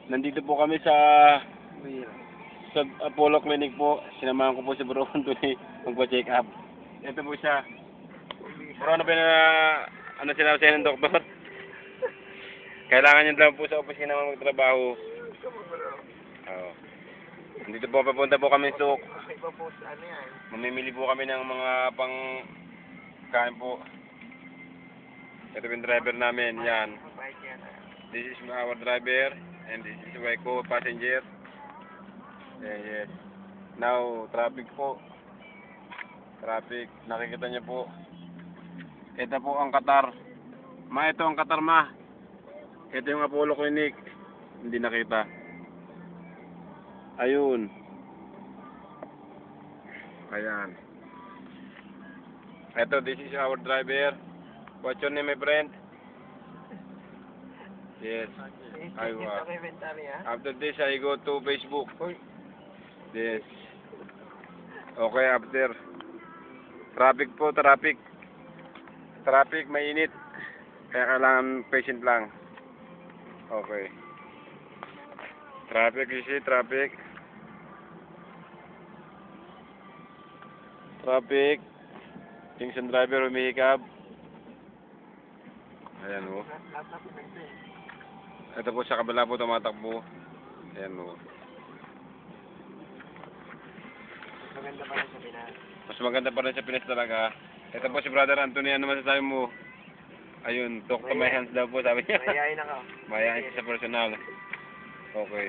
Nandito po kami sa Apollo Clinic po. Sinamahan ko po si Bro Anthony magpa-check up. Ito po siya. Bro, ano ba na ano sinabi sa'yo ng doktor? Kailangan niyo lang po sa opisina magtrabaho. Oo. Nandito po, papunta po kami sa mamimili po kami ng mga pang kain po. Ito yung driver namin, yan. This is our driver and this is my co-passenger. Yes. Now, traffic po. Traffic, nakikita niyo po. Ito po ang Qatar. Ito ang Qatar, ma. Ito yung Apollo Clinic. Hindi nakita. Ayun. Ayan. Ito, this is our driver. What's your name, my friend? Yes. Aywa. After this, I go to Facebook. Yes. Okay, after. Traffic po, traffic. Traffic, mainit. Kaya kailangan patient lang. Okay. Traffic, you see, traffic. Traffic. Yung isang driver humihikab. Ayan o. Ito po sa kabila po tumatakbo. Ayan o. Maganda pa rin sa Pinas. Mas maganda pa rin sa Pinas talaga. Ito po si Brother Anthony. Ano masasabi mo? Ayun, talk to my hands daw po sabi niya. Mayayain ako. Mayayain siya sa personal. Okay.